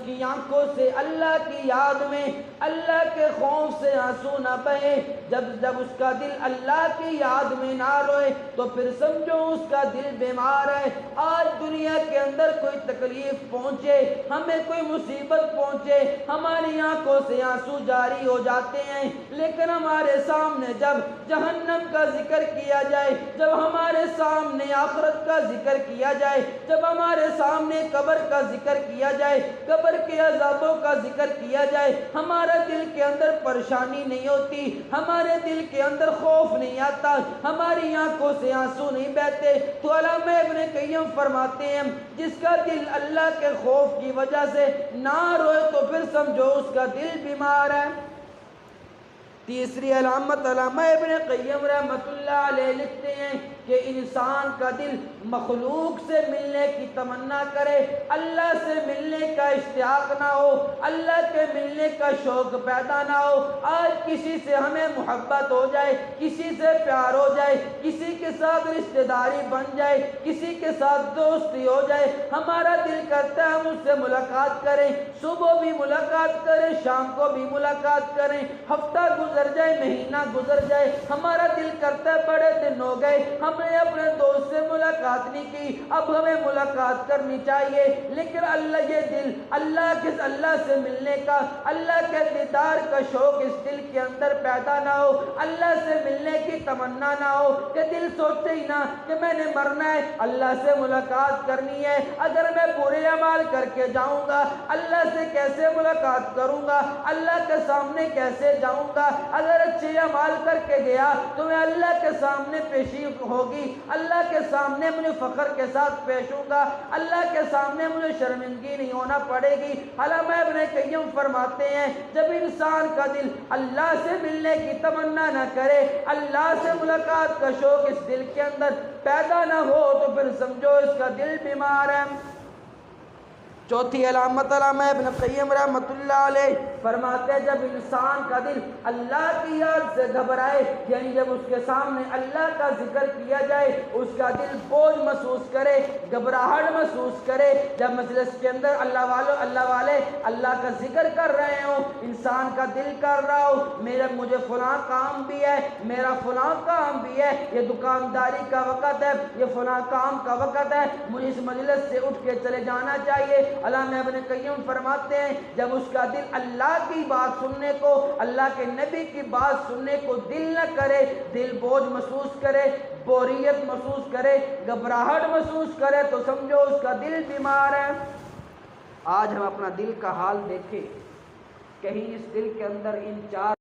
کی آنکھوں سے اللہ کی یاد میں اللہ کے خوف سے آنسو نہ بہے، جب اس کا دل اللہ کی یاد میں نہ روئے تو پھر سمجھو اس کا دل بیمار ہے۔ آج دنیا کے اندر کوئی تکلیف پہنچے، ہمیں کوئی مصیبت پہنچے، ہماری آنکھوں سے آنسو جاری ہو جاتے ہیں، لیکن ہمارے سامنے جب جہنم کا ذکر کیا جائے، جب ہمارے سامنے آخرت کا ذکر کیا جائے، جب ہمارے سامنے قبر کا ذکر کیا جائے، قبر کے عذابوں کا ذکر کیا جائے، ہمارا دل کے اندر پریشانی نہیں ہوتی، ہمارے دل کے اندر خوف نہیں آتا، ہماری آنکھوں سے آنسو نہیں بہتے۔ تو علامہ ابن قیم فرماتے ہیں جس کا دل اللہ کے خوف کی وجہ سے نہ روئے تو پھر سمجھو اس کا دل بیمار ہے۔ تیسری علامت علامہ ابن قیم رحمۃ اللہ علیہ لکھتے ہیں کہ انسان کا دل مخلوق سے ملنے کی تمنا کرے، اللہ سے ملنے کا اشتیاق نہ ہو، اللہ کے ملنے کا شوق پیدا نہ ہو۔ آج کسی سے ہمیں محبت ہو جائے، کسی سے پیار ہو جائے، کسی کے ساتھ رشتہ داری بن جائے، کسی کے ساتھ دوستی ہو جائے، ہمارا دل کرتا ہے ہم اس سے ملاقات کریں، صبح بھی ملاقات کریں، شام کو بھی ملاقات کریں، ہفتہ گزر جائے، مہینہ گزر جائے، ہمارا دل کرتا ہے بڑے دن ہو گئے ہم نے اپنے دوست سے ملاقات نہیں کی، اب ہمیں ملاقات کرنی چاہیے۔ لیکن اللہ یہ دل اللہ سے ملنے کا، اللہ کے دیدار کا شوق اس دل کے اندر پیدا نہ ہو، اللہ سے ملنے کی تمنا نہ ہو کہ دل سوچے ہی نہ کہ میں نے مرنا ہے، اللہ سے ملاقات کرنی ہے، اگر میں برے اعمال کر کے جاؤں گا اللہ سے کیسے ملاقات کروں گا، اللہ کے سامنے کیسے جاؤں گا، اگر اچھے اعمال کر کے گیا تو میں اللہ کے سامنے پیشی ہوگی، اللہ کے سامنے مجھے فخر کے ساتھ پیش ہوں گا، اللہ کے سامنے مجھے شرمندگی نہیں ہونا پڑے گی۔ علامہ ابن قیم فرماتے ہیں جب انسان کا دل اللہ سے ملنے کی تمنا نہ کرے، اللہ سے ملاقات کا شوق اس دل کے اندر پیدا نہ ہو تو پھر سمجھو اس کا دل بیمار ہے۔ چوتھی علامت علامہ ابن قیم رحمۃ اللہ علیہ فرماتے ہیں جب انسان کا دل اللہ کی یاد سے گھبرائے، یعنی جب اس کے سامنے اللہ کا ذکر کیا جائے اس کا دل بوجھ محسوس کرے، گھبراہٹ محسوس کرے، جب مجلس کے اندر اللہ والے اللہ کا ذکر کر رہے ہوں، انسان کا دل کر رہا ہو مجھے فلاں کام بھی ہے، میرا فلاں کام بھی ہے، یہ دکانداری کا وقت ہے، یہ فلاں کام کا وقت ہے، مجھے اس مجلس سے اٹھ کے چلے جانا چاہیے۔ علامہ ابن قیم فرماتے ہیں جب اس کا دل اللہ کی بات سننے کو، اللہ کے نبی کی بات سننے کو دل نہ کرے، دل بوجھ محسوس کرے، بوریت محسوس کرے، گھبراہٹ محسوس کرے تو سمجھو اس کا دل بیمار ہے۔ آج ہم اپنا دل کا حال دیکھیں، کہیں اس دل کے اندر ان چار